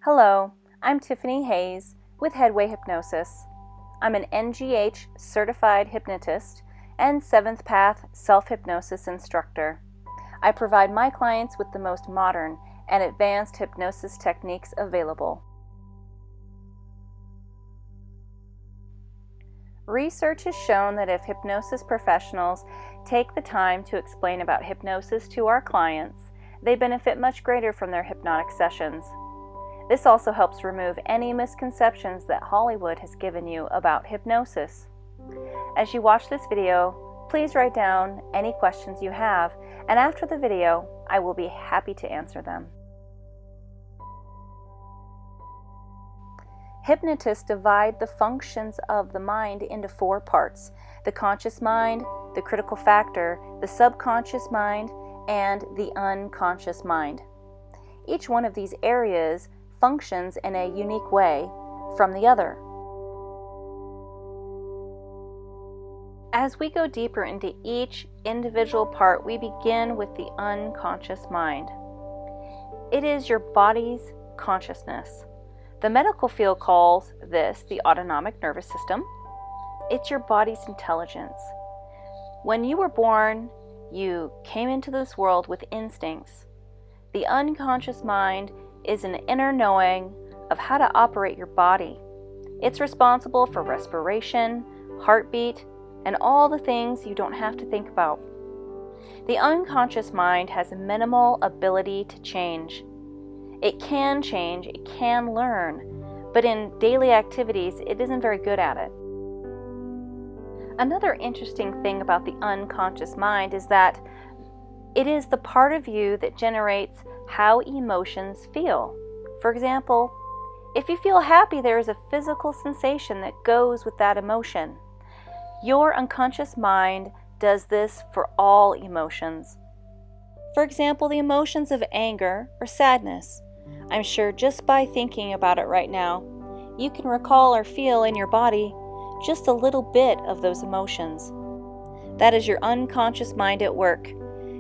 Hello, I'm Tiffany Hayes with Headway Hypnosis. I'm an NGH certified hypnotist and 7th Path self-hypnosis instructor. I provide my clients with the most modern and advanced hypnosis techniques available. Research has shown that if hypnosis professionals take the time to explain about hypnosis to our clients, they benefit much greater from their hypnotic sessions. This also helps remove any misconceptions that Hollywood has given you about hypnosis. As you watch this video, please write down any questions you have, and after the video, I will be happy to answer them. Hypnotists divide the functions of the mind into 4 parts: the conscious mind, the critical factor, the subconscious mind, and the unconscious mind. Each one of these areas functions in a unique way from the other. As we go deeper into each individual part, we begin with the unconscious mind. It is your body's consciousness. The medical field calls this the autonomic nervous system. It's your body's intelligence. When you were born, you came into this world with instincts. The unconscious mind is an inner knowing of how to operate your body. It's responsible for respiration, heartbeat, and all the things you don't have to think about. The unconscious mind has a minimal ability to change. It can change, it can learn, but in daily activities, it isn't very good at it. Another interesting thing about the unconscious mind is that it is the part of you that generates how emotions feel. For example, if you feel happy, there is a physical sensation that goes with that emotion. Your unconscious mind does this for all emotions. For example, the emotions of anger or sadness. I'm sure just by thinking about it right now, you can recall or feel in your body just a little bit of those emotions. That is your unconscious mind at work,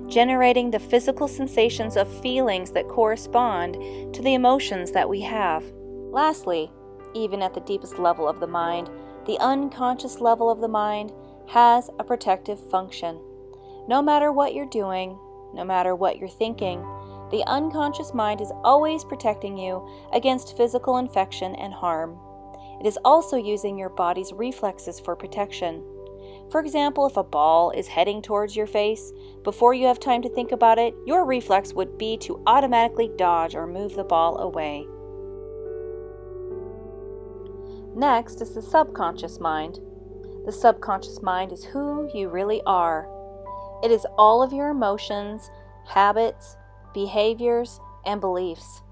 generating the physical sensations of feelings that correspond to the emotions that we have. Lastly, even at the deepest level of the mind, the unconscious level of the mind has a protective function. No matter what you're doing, no matter what you're thinking, the unconscious mind is always protecting you against physical infection and harm. It is also using your body's reflexes for protection. For example, if a ball is heading towards your face, before you have time to think about it, your reflex would be to automatically dodge or move the ball away. Next is the subconscious mind. The subconscious mind is who you really are. It is all of your emotions, habits, behaviors, and beliefs.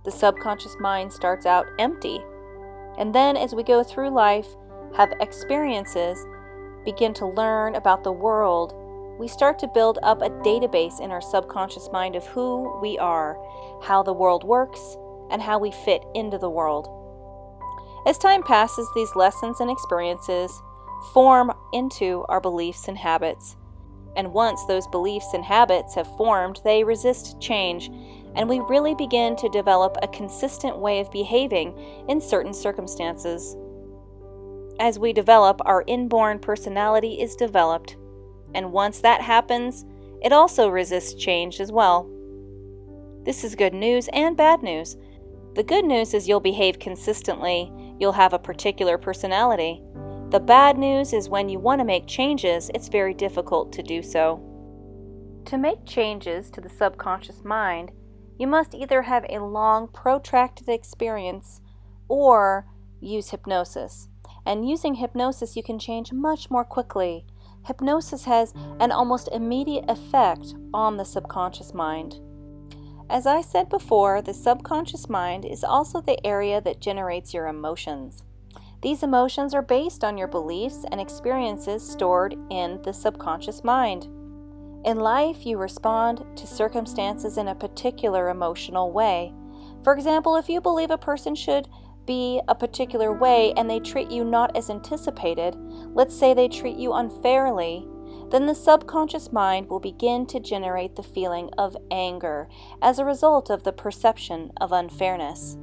The subconscious mind starts out empty, and then as we go through life, have experiences, begin to learn about the world, we start to build up a database in our subconscious mind of who we are, how the world works, and how we fit into the world. As time passes, these lessons and experiences form into our beliefs and habits. And once those beliefs and habits have formed, they resist change, and we really begin to develop a consistent way of behaving in certain circumstances. As we develop, our inborn personality is developed, and once that happens, it also resists change as well. This is good news and bad news. The good news is you'll behave consistently, you'll have a particular personality. The bad news is when you want to make changes, it's very difficult to do so. To make changes to the subconscious mind, you must either have a long, protracted experience or use hypnosis. And using hypnosis, you can change much more quickly. Hypnosis has an almost immediate effect on the subconscious mind. As I said before, the subconscious mind is also the area that generates your emotions. These emotions are based on your beliefs and experiences stored in the subconscious mind. In life, you respond to circumstances in a particular emotional way. For example, if you believe a person should be a particular way and they treat you not as anticipated, let's say they treat you unfairly, then the subconscious mind will begin to generate the feeling of anger as a result of the perception of unfairness.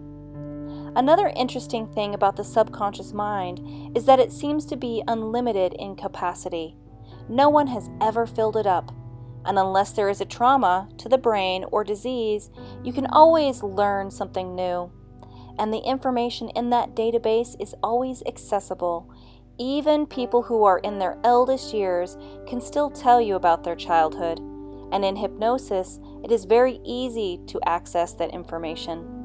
Another interesting thing about the subconscious mind is that it seems to be unlimited in capacity. No one has ever filled it up, and unless there is a trauma to the brain or disease, you can always learn something new. And the information in that database is always accessible. Even people who are in their eldest years can still tell you about their childhood. And in hypnosis, it is very easy to access that information.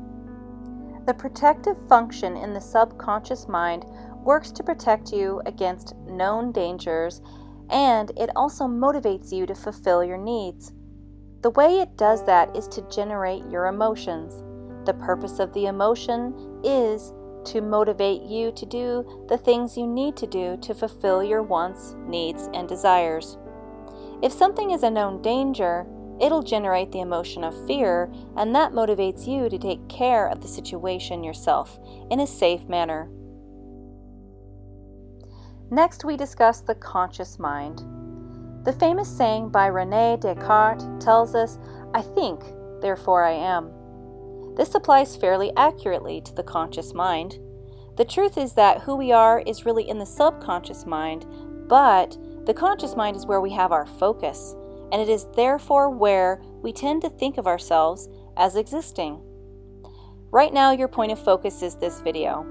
The protective function in the subconscious mind works to protect you against known dangers, and it also motivates you to fulfill your needs. The way it does that is to generate your emotions. The purpose of the emotion is to motivate you to do the things you need to do to fulfill your wants, needs, and desires. If something is a known danger, it'll generate the emotion of fear, and that motivates you to take care of the situation yourself in a safe manner. Next, we discuss the conscious mind. The famous saying by René Descartes tells us, "I think, therefore I am." This applies fairly accurately to the conscious mind. The truth is that who we are is really in the subconscious mind, but the conscious mind is where we have our focus, and it is therefore where we tend to think of ourselves as existing. Right now, your point of focus is this video.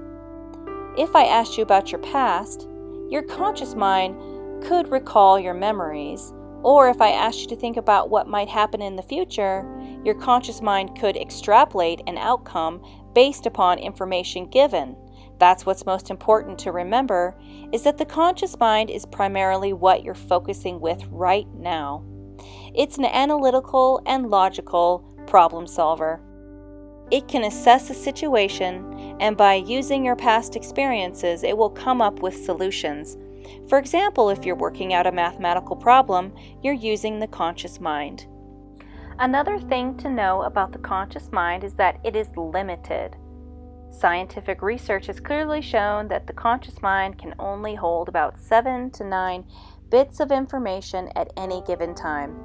If I asked you about your past, your conscious mind could recall your memories, or if I asked you to think about what might happen in the future, your conscious mind could extrapolate an outcome based upon information given. That's what's most important to remember, is that the conscious mind is primarily what you're focusing with right now. It's an analytical and logical problem solver. It can assess a situation, and by using your past experiences, it will come up with solutions. For example, if you're working out a mathematical problem, you're using the conscious mind. Another thing to know about the conscious mind is that it is limited. Scientific research has clearly shown that the conscious mind can only hold about 7 to 9 bits of information at any given time.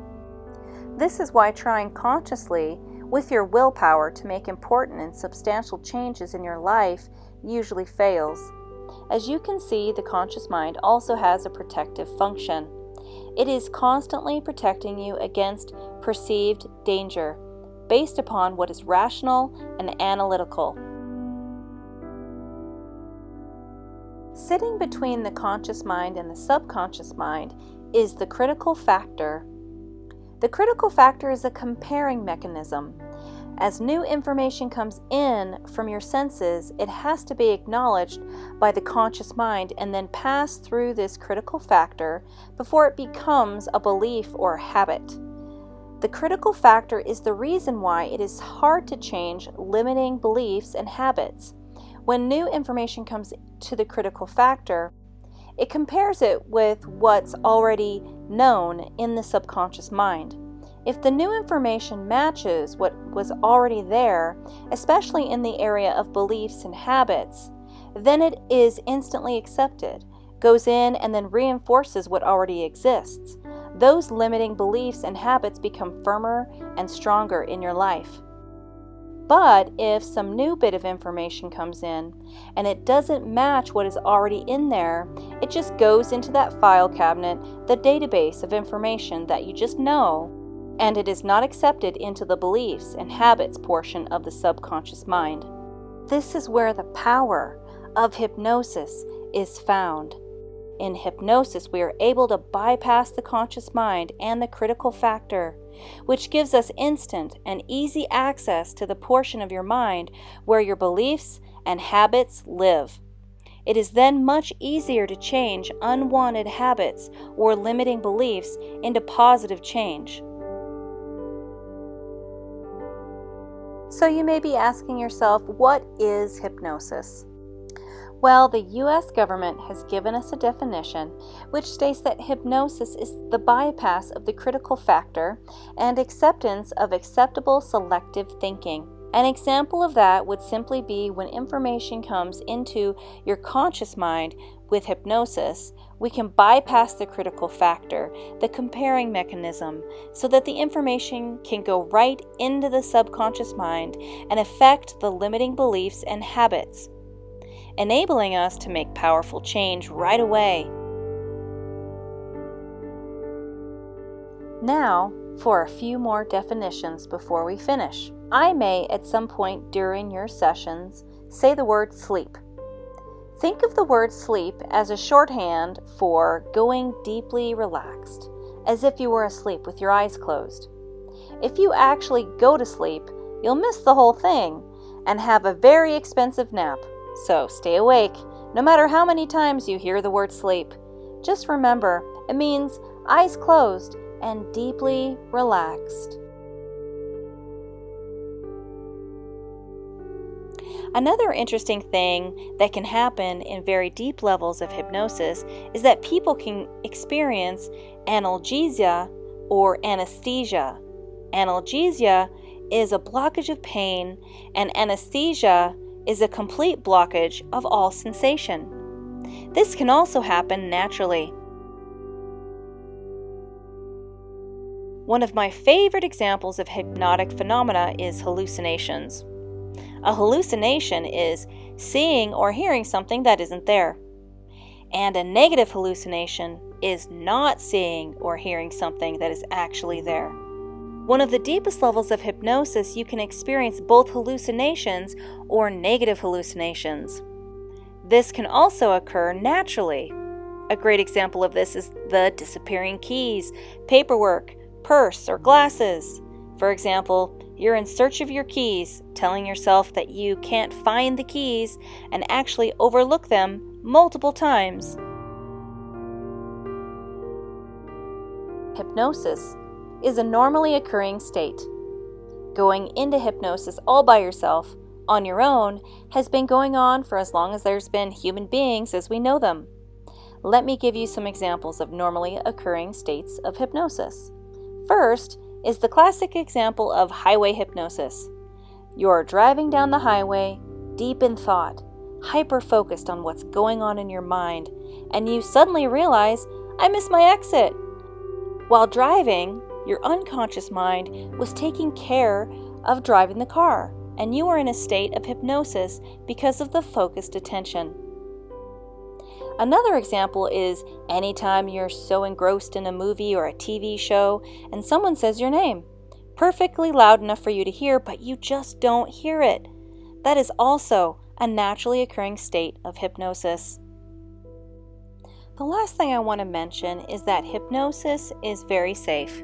This is why trying consciously with your willpower to make important and substantial changes in your life usually fails. As you can see, the conscious mind also has a protective function. It is constantly protecting you against perceived danger based upon what is rational and analytical. Sitting between the conscious mind and the subconscious mind is the critical factor. The critical factor is a comparing mechanism. As new information comes in from your senses, it has to be acknowledged by the conscious mind and then pass through this critical factor before it becomes a belief or a habit. The critical factor is the reason why it is hard to change limiting beliefs and habits. When new information comes to the critical factor, it compares it with what's already known in the subconscious mind. If the new information matches what was already there, especially in the area of beliefs and habits, then it is instantly accepted, goes in and then reinforces what already exists. Those limiting beliefs and habits become firmer and stronger in your life. But if some new bit of information comes in and it doesn't match what is already in there, it just goes into that file cabinet, the database of information that you just know, and it is not accepted into the beliefs and habits portion of the subconscious mind. This is where the power of hypnosis is found. In hypnosis, we are able to bypass the conscious mind and the critical factor, which gives us instant and easy access to the portion of your mind where your beliefs and habits live. It is then much easier to change unwanted habits or limiting beliefs into positive change. So you may be asking yourself, what is hypnosis? Well, the U.S. government has given us a definition which states that hypnosis is the bypass of the critical factor and acceptance of acceptable selective thinking. An example of that would simply be when information comes into your conscious mind with hypnosis, we can bypass the critical factor, the comparing mechanism, so that the information can go right into the subconscious mind and affect the limiting beliefs and habits, enabling us to make powerful change right away. Now, for a few more definitions before we finish. I may, at some point during your sessions, say the word sleep. Think of the word sleep as a shorthand for going deeply relaxed, as if you were asleep with your eyes closed. If you actually go to sleep, you'll miss the whole thing and have a very expensive nap. So stay awake, no matter how many times you hear the word sleep. Just remember, it means eyes closed and deeply relaxed. Another interesting thing that can happen in very deep levels of hypnosis is that people can experience analgesia or anesthesia. Analgesia is a blockage of pain, and anesthesia is a complete blockage of all sensation. This can also happen naturally. One of my favorite examples of hypnotic phenomena is hallucinations. A hallucination is seeing or hearing something that isn't there. And a negative hallucination is not seeing or hearing something that is actually there. One of the deepest levels of hypnosis, you can experience both hallucinations or negative hallucinations. This can also occur naturally. A great example of this is the disappearing keys, paperwork, purse, or glasses. For example, you're in search of your keys, telling yourself that you can't find the keys and actually overlook them multiple times. Hypnosis is a normally occurring state. Going into hypnosis all by yourself, on your own, has been going on for as long as there's been human beings as we know them. Let me give you some examples of normally occurring states of hypnosis. First is the classic example of highway hypnosis. You're driving down the highway, deep in thought, hyper-focused on what's going on in your mind, and you suddenly realize, I missed my exit. While driving, your unconscious mind was taking care of driving the car, and you were in a state of hypnosis because of the focused attention. Another example is anytime you're so engrossed in a movie or a TV show and someone says your name, perfectly loud enough for you to hear, but you just don't hear it. That is also a naturally occurring state of hypnosis. The last thing I want to mention is that hypnosis is very safe.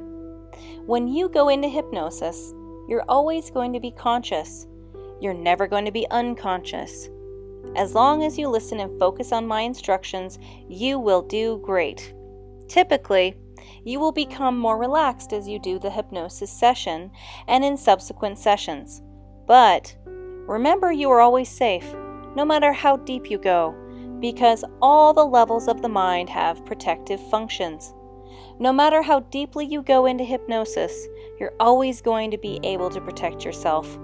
When you go into hypnosis, you're always going to be conscious. You're never going to be unconscious. As long as you listen and focus on my instructions, you will do great. Typically, you will become more relaxed as you do the hypnosis session and in subsequent sessions. But remember, you are always safe, no matter how deep you go, because all the levels of the mind have protective functions. No matter how deeply you go into hypnosis, you're always going to be able to protect yourself.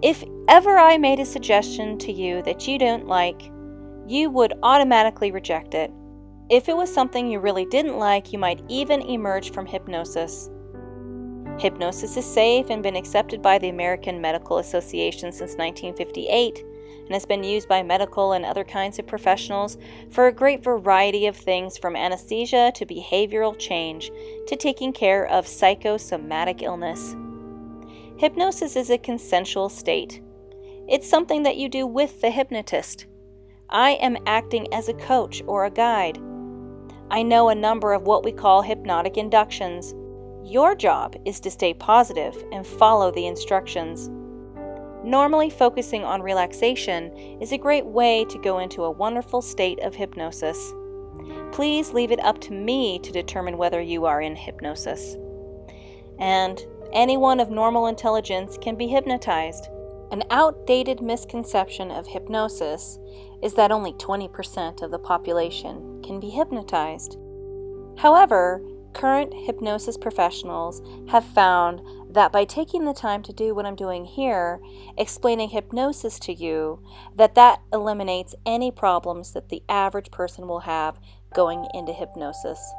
If ever I made a suggestion to you that you don't like, you would automatically reject it. If it was something you really didn't like, you might even emerge from hypnosis. Hypnosis is safe and been accepted by the American Medical Association since 1958 and has been used by medical and other kinds of professionals for a great variety of things, from anesthesia to behavioral change to taking care of psychosomatic illness. Hypnosis is a consensual state. It's something that you do with the hypnotist. I am acting as a coach or a guide. I know a number of what we call hypnotic inductions. Your job is to stay positive and follow the instructions. Normally, focusing on relaxation is a great way to go into a wonderful state of hypnosis. Please leave it up to me to determine whether you are in hypnosis. And anyone of normal intelligence can be hypnotized. An outdated misconception of hypnosis is that only 20% of the population can be hypnotized. However, current hypnosis professionals have found that by taking the time to do what I'm doing here, explaining hypnosis to you, that eliminates any problems that the average person will have going into hypnosis.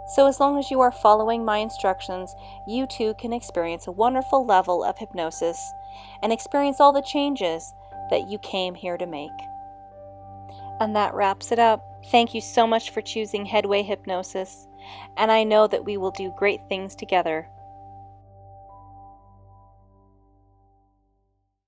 So as long as you are following my instructions, you too can experience a wonderful level of hypnosis and experience all the changes that you came here to make. And that wraps it up. Thank you so much for choosing Headway Hypnosis, and I know that we will do great things together.